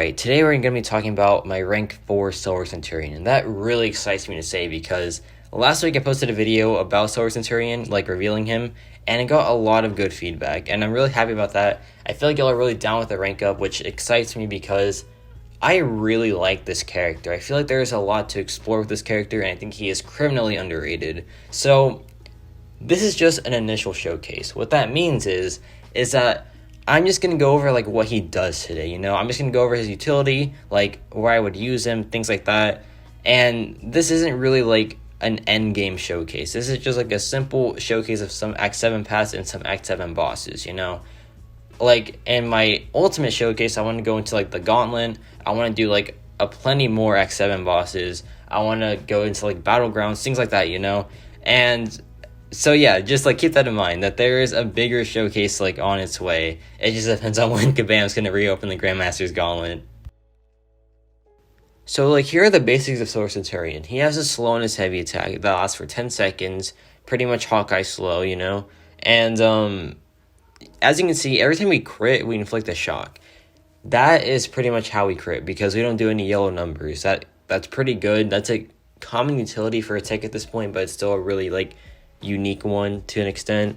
Alright, today we're going to be talking about my rank 4 Silver Centurion, and that really excites me to say because last week I posted a video about Silver Centurion, like revealing him, and it got a lot of good feedback, and I'm really happy about that. I feel like y'all are really down with the rank up, which excites me because I really like this character. I feel like there's a lot to explore with this character, and I think he is criminally underrated. So, this is just an initial showcase. What that means is that I'm just going to go over like what he does today, you know? I'm just going to go over his utility, like where I would use him, things like that. And this isn't really like an end game showcase. This is just like a simple showcase of some Act 7 paths and some Act 7 bosses, you know? Like in my ultimate showcase, I want to go into like the Gauntlet. I want to do like a plenty more Act 7 bosses. I want to go into like Battlegrounds, things like that, you know? And so yeah, just like keep that in mind, that there is a bigger showcase like on its way. It just depends on when Kabam's going to reopen the Grandmaster's Gauntlet. So like here are the basics of Silver Centurion. He has a slow on his heavy attack that lasts for 10 seconds, pretty much Hawkeye slow, you know? And as you can see, every time we crit, we inflict a shock. That is pretty much how we crit, because we don't do any yellow numbers. That's pretty good. That's a common utility for a tech at this point, but it's still a really like unique one to an extent.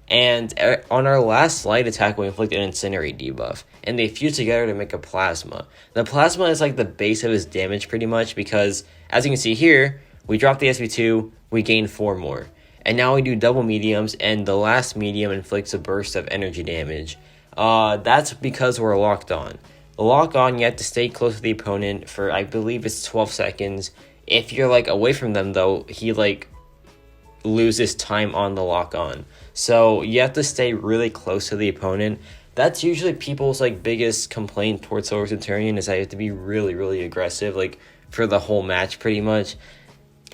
And on our last light attack, we inflict an Incinerate debuff, and they fuse together to make a Plasma. The Plasma is like the base of his damage pretty much, because as you can see here, we drop the SP2, we gain 4 more. And now we do double mediums, and the last medium inflicts a burst of energy damage. That's because we're locked on. Lock on, you have to stay close to the opponent for, I believe it's 12 seconds. If you're like away from them though, he like loses time on the lock on. So you have to stay really close to the opponent. That's usually people's like biggest complaint towards Silver Centurion, is that you have to be really, really aggressive, like for the whole match pretty much.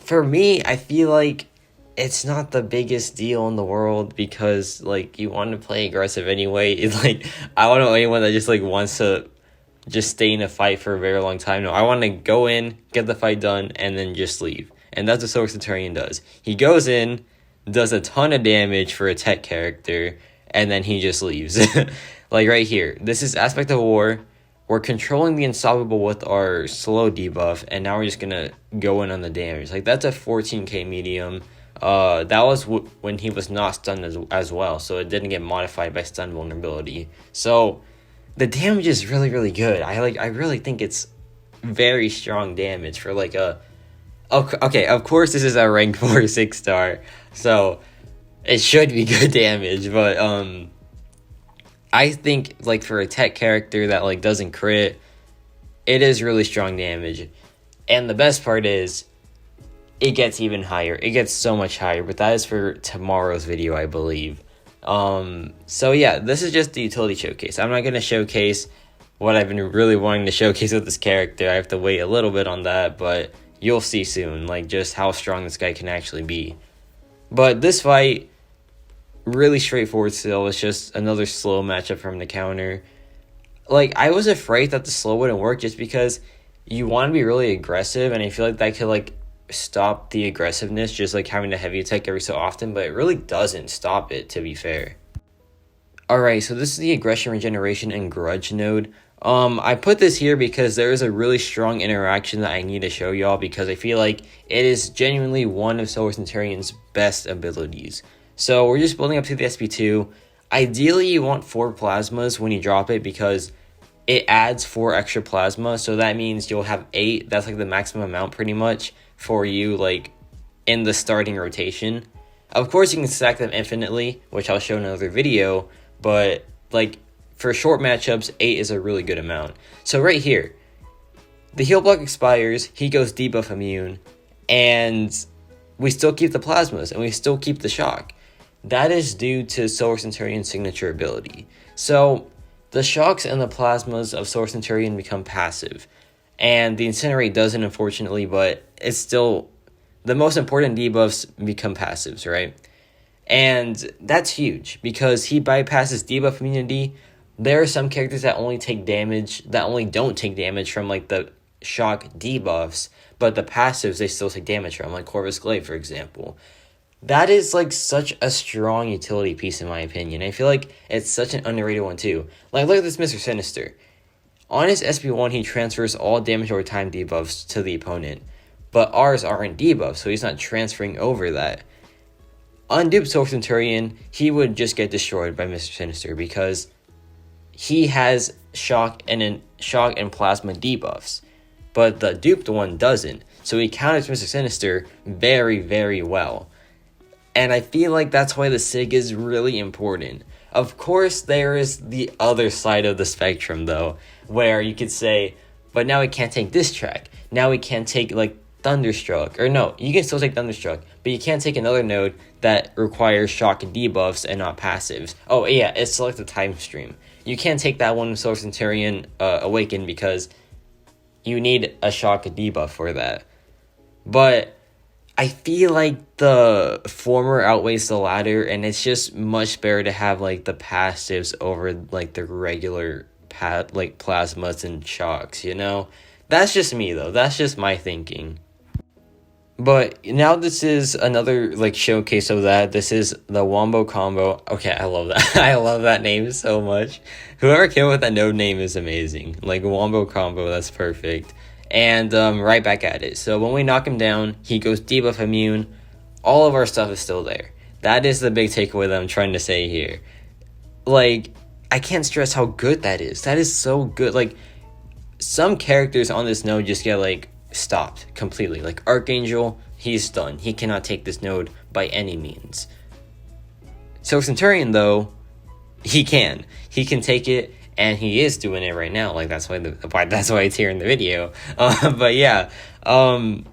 For me, I feel like it's not the biggest deal in the world, because like you want to play aggressive anyway. It's like, I don't know anyone that just like wants to just stay in a fight for a very long time. No, I want to go in, get the fight done, and then just leave. And that's what Silver Centurion does. He goes in, does a ton of damage for a tech character, and then he just leaves. Like right here, this is Aspect of War. We're controlling the Unstoppable with our slow debuff, and now we're just gonna go in on the damage. Like that's a 14k medium. That was when he was not stunned as well, so it didn't get modified by stun vulnerability. So the damage is really, really good. I really think it's very strong damage for like a... Okay, of course this is a rank 4 6-star, so it should be good damage, but I think like for a tech character that like doesn't crit, it is really strong damage. And the best part is it gets even higher. It gets so much higher, but that is for tomorrow's video, I believe. So yeah, this is just the utility showcase. I'm not going to showcase what I've been really wanting to showcase with this character. I have to wait a little bit on that, but you'll see soon, like just how strong this guy can actually be. But this fight, really straightforward still. It's just another slow matchup from the counter. Like, I was afraid that the slow wouldn't work just because you want to be really aggressive, and I feel like that could like stop the aggressiveness, just like having a heavy attack every so often, but it really doesn't stop it, to be fair. Alright, so this is the Aggression, Regeneration, and Grudge node. I put this here because there is a really strong interaction that I need to show y'all, because I feel like it is genuinely one of Silver Centurion's best abilities. So we're just building up to the SP2. Ideally, you want 4 plasmas when you drop it, because it adds 4 extra plasma, so that means you'll have 8. That's like the maximum amount pretty much for you, like in the starting rotation. Of course, you can stack them infinitely, which I'll show in another video, but like for short matchups, 8 is a really good amount. So right here, the heal block expires, he goes debuff immune, and we still keep the plasmas, and we still keep the shock. That is due to Silver Centurion's signature ability. So the shocks and the plasmas of Silver Centurion become passive, and the Incinerate doesn't, unfortunately, but it's still the most important debuffs become passives, right? And that's huge, because he bypasses debuff immunity. There are some characters that only don't take damage from like the shock debuffs, but the passives they still take damage from, like Corvus Glaive, for example. That is like such a strong utility piece in my opinion. I feel like it's such an underrated one too. Like, look at this Mr. Sinister. On his SP1, he transfers all damage over time debuffs to the opponent, but ours aren't debuffs, so he's not transferring over that. Unduped Soul Centurion, he would just get destroyed by Mr. Sinister because he has shock and plasma debuffs, but the duped one doesn't. So he counters Mr. Sinister very, very well. And I feel like that's why the SIG is really important. Of course, there is the other side of the spectrum, though, where you could say, but now he can't take this track. Now he can't take, like, Thunderstruck. Or no, you can still take Thunderstruck, but you can't take another node that requires shock and debuffs and not passives. Oh, yeah, it's select the time stream. You can't take that one Soul Centurion Awaken because you need a shock and debuff for that. But I feel like the former outweighs the latter, and it's just much better to have, like, the passives over, like, the regular, like, plasmas and shocks, you know? That's just me, though. That's just my thinking. But now this is another, like, showcase of that. This is the Wombo combo. Okay, I love that. I love that name so much. Whoever came up with that node name is amazing. Like, Wombo combo, that's perfect. And right back at it. So when we knock him down, he goes debuff immune. All of our stuff is still there. That is the big takeaway that I'm trying to say here. Like, I can't stress how good that is. That is so good. Like, some characters on this node just get, like, stopped completely. Like Archangel, he's done. He cannot take this node by any means. So Centurion, though, he can take it, and he is doing it right now. Like, that's why it's here in the video. But yeah, I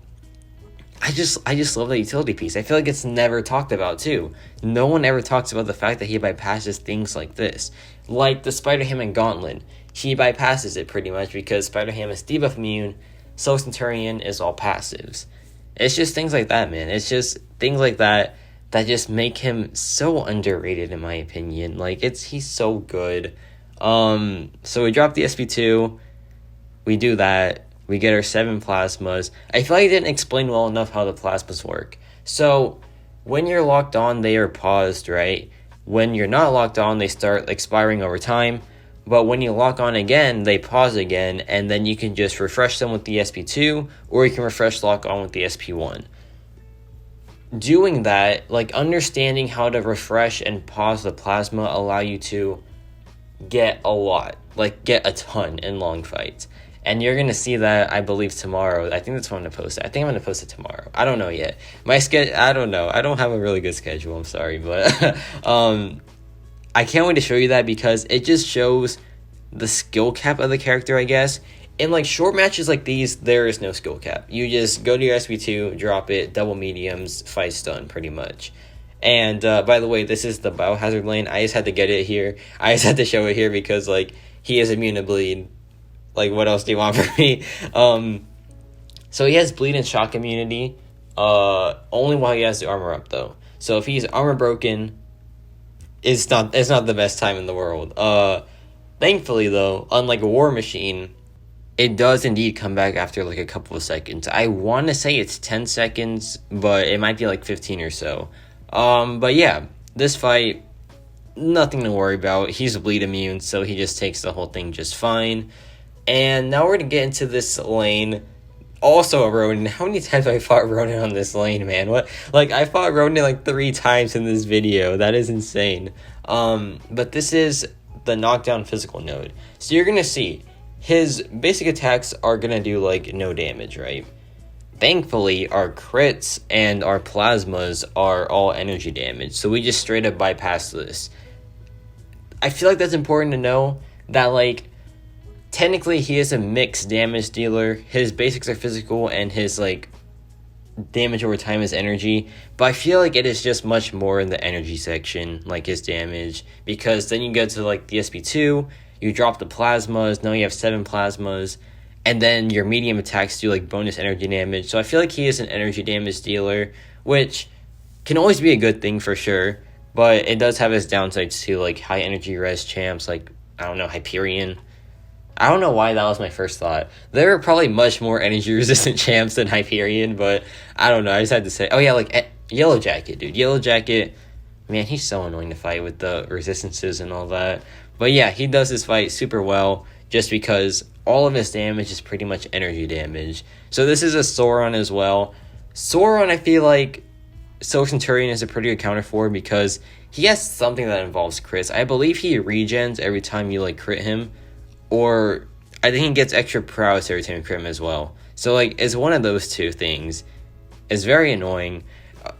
just love the utility piece. I feel like it's never talked about too. No one ever talks about the fact that he bypasses things like this, like the Spider-Ham and Gauntlet. He bypasses it pretty much because Spider-Ham is debuff immune. Soul Centurion is all passives. It's just things like that, man. It's just things like that just make him so underrated, in my opinion. Like, he's so good. So we drop the SP2. We do that. We get our 7 plasmas. I feel like I didn't explain well enough how the plasmas work. So when you're locked on, they are paused, right? When you're not locked on, they start expiring over time. But when you lock on again, they pause again, and then you can just refresh them with the SP2, or you can refresh lock on with the SP1. Doing that, like, understanding how to refresh and pause the plasma allow you to get a lot, like, get a ton in long fights. And you're going to see that, I believe, tomorrow. I think that's when I'm going to post it. I think I'm going to post it tomorrow. I don't know yet. I don't know. I don't have a really good schedule. I'm sorry, but I can't wait to show you that because it just shows the skill cap of the character, I guess. In, like, short matches like these, there is no skill cap. You just go to your SP2, drop it, double mediums, fight's done, pretty much. And, by the way, this is the biohazard lane. I just had to get it here. I just had to show it here because, like, he is immune to bleed. Like, what else do you want from me? So he has bleed and shock immunity, only while he has the armor up, though. So if he's armor broken, it's not the best time in the world. Thankfully, though, unlike a War Machine, it does indeed come back after, like, a couple of seconds. I want to say it's 10 seconds, but it might be, like, 15 or so. But yeah, this fight, nothing to worry about. He's bleed immune, so he just takes the whole thing just fine. And now we're going to get into this lane. Also a Ronin. How many times have I fought Ronin on this lane, man? What? Like, I fought Ronin like 3 times in this video. That is insane. But this is the knockdown physical node. So you're going to see his basic attacks are going to do, like, no damage, right? Thankfully, our crits and our plasmas are all energy damage. So we just straight up bypass this. I feel like that's important to know that, like, technically he is a mixed damage dealer. His basics are physical and his, like, damage over time is energy. But I feel like it is just much more in the energy section, like his damage. Because then you go to, like, the SP2, you drop the plasmas, now you have 7 plasmas. And then your medium attacks do, like, bonus energy damage. So I feel like he is an energy damage dealer, which can always be a good thing for sure. But it does have its downsides too, like high energy res champs, like, I don't know, Hyperion. I don't know why that was my first thought. There are probably much more energy resistant champs than Hyperion, but I don't know. I just had to say, oh yeah, like Yellow Jacket, dude. Yellow Jacket, man, he's so annoying to fight with the resistances and all that. But yeah, he does his fight super well. just because all of his damage is pretty much energy damage. So this is a Sauron as well. Sauron, I feel like CENTURION is a pretty good counter for because he has something that involves crits. I believe he regens every time you like crit him, or I think he gets extra prowess every time you crit him as well. So like it's one of those two things. It's very annoying.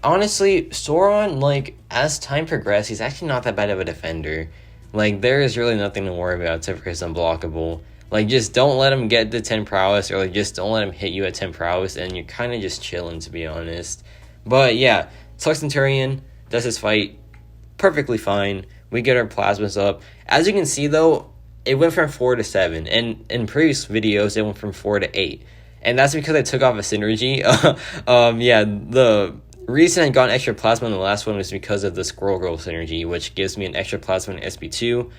Honestly, Sauron, like as time progresses, he's actually not that bad of a defender. Like there is really nothing to worry about except for his unblockable. Like just don't let him get the 10 prowess, or like just don't let him hit you at 10 prowess, and you're kind of just chilling, to be honest. But yeah, CENTURION does his fight perfectly fine. We get our plasmas up. As you can see though, it went from 4 to 7, and in previous videos it went from 4 to 8, and that's because I took off a synergy. Yeah, the reason I got an extra plasma in the last one was because of the Squirrel Girl synergy, which gives me an extra plasma in SP2.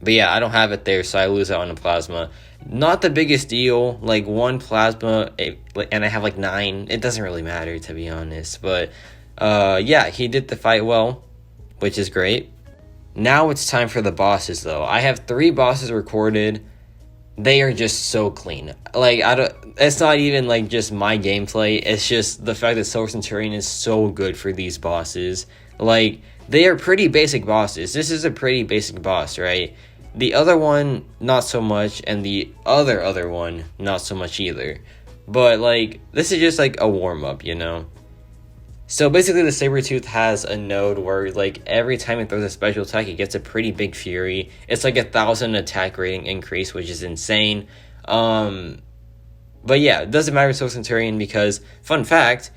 But yeah, I don't have it there, so I lose out on the plasma. Not the biggest deal, like 1 plasma, and I have like 9. It doesn't really matter, to be honest. But yeah, he did the fight well, which is great. Now it's time for the bosses, though. I have 3 bosses recorded. They are just so clean. Like it's not even like just my gameplay. It's just the fact that CENTURION is so good for these bosses. Like they are pretty basic bosses. This is a pretty basic boss, right? The other one, not so much, and the other one, not so much either. But, like, this is just, like, a warm-up, you know? So, basically, the sabertooth has a node where, like, every time it throws a special attack, it gets a pretty big fury. It's, like, 1,000 attack rating increase, which is insane. But, yeah, it doesn't matter with CENTURION because, fun fact,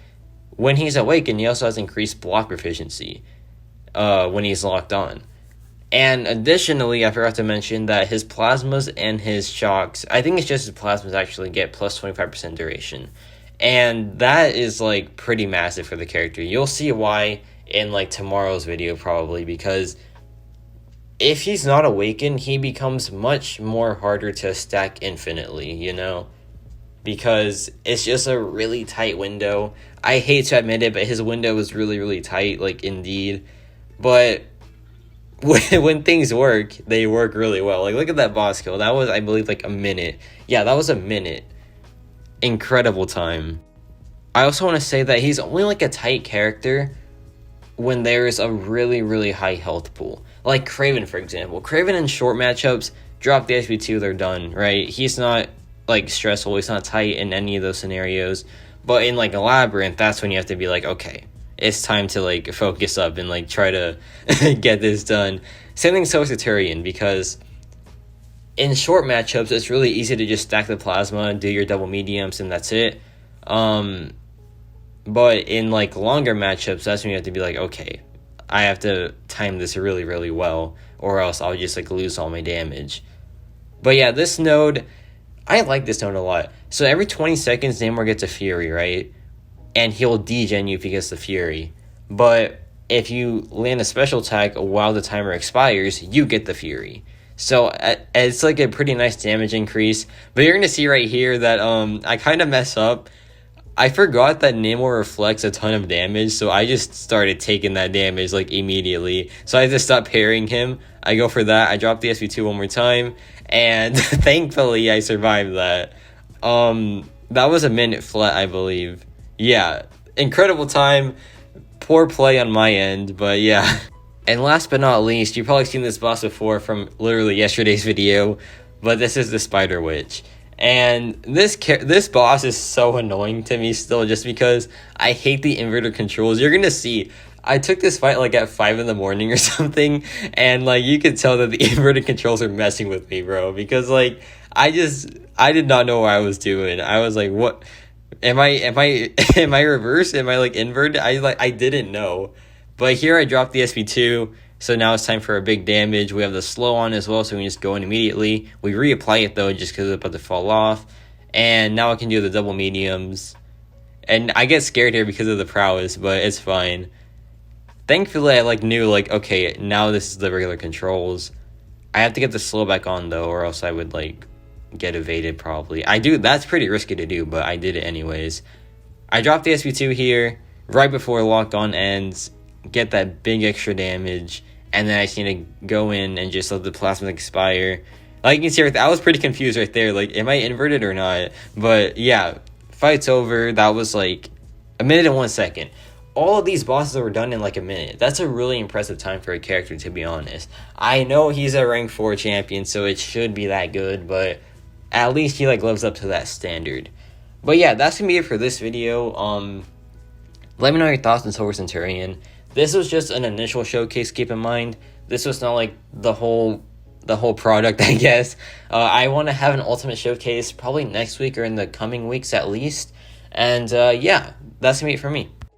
when he's awakened, he also has increased block proficiency when he's locked on. And additionally, I forgot to mention that his plasmas and his shocks, I think it's just his plasmas actually get plus 25% duration. And that is like pretty massive for the character. You'll see why in like tomorrow's video probably, because if he's not awakened, he becomes much more harder to stack infinitely, you know? Because it's just a really tight window. I hate to admit it, but his window is really, really tight, like indeed. But when things work, they work really well. Like, look at that boss kill. That was, I believe, like a minute. Yeah, that was a minute. Incredible time. I also want to say that he's only like a tight character when there's a really, really high health pool. Like Kraven, for example. Kraven in short matchups, drop the SP2, they're done, right? He's not, like, stressful. He's not tight in any of those scenarios. But in, like, a Labyrinth, that's when you have to be like, okay, it's time to, like, focus up and, like, try to get this done. Same thing with CENTURION, because in short matchups, it's really easy to just stack the plasma, do your double mediums, and that's it. But in, like, longer matchups, that's when you have to be like, okay, I have to time this really, really well, or else I'll just, like, lose all my damage. But yeah, this node, I like this node a lot. So every 20 seconds, Namor gets a Fury, right? And he'll degen you if he gets the Fury. But if you land a special attack while the timer expires, you get the Fury. So it's like a pretty nice damage increase. But you're going to see right here that I kind of mess up. I forgot that Namor reflects a ton of damage, so I just started taking that damage like immediately. So I had to stop parrying him. I go for that. I drop the SV2 one more time. And thankfully I survived that. That was a minute flat, I believe. Yeah, incredible time. Poor play on my end, but yeah. And last but not least, you've probably seen this boss before from literally yesterday's video, but this is the Spider Witch. And this boss is so annoying to me still, just because I hate the inverted controls. You're gonna see, I took this fight like at 5 in the morning or something, and like you could tell that the inverted controls are messing with me, bro, because like I did not know what I was doing. I was like, what? Am I reversed? Am I like inverted? I didn't know. But here I dropped the SP2, so now it's time for a big damage. We have the slow on as well, so we can just go in immediately. We reapply it though, just because it's about to fall off. And now I can do the double mediums. And I get scared here because of the prowess, but it's fine. Thankfully, I like knew like, okay, now this is the regular controls. I have to get the slow back on though, or else I would like get evaded probably. That's pretty risky to do, but I did it anyways. I dropped the SP2 here right before locked on ends, get that big extra damage, and then I just need to go in and just let the plasma expire. Like you can see, I was pretty confused right there. Like, am I inverted or not? But yeah, fight's over. That was like a minute and 1 second. All of these bosses were done in like a minute. That's a really impressive time for a character, to be honest. I know he's a rank 4 champion, so it should be that good, but at least he like lives up to that standard. But yeah, that's gonna be it for this video. Let me know your thoughts on Silver Centurion. This was just an initial showcase, keep in mind. This was not like the whole product, I guess. I want to have an ultimate showcase probably next week or in the coming weeks at least. And yeah, that's gonna be it for me.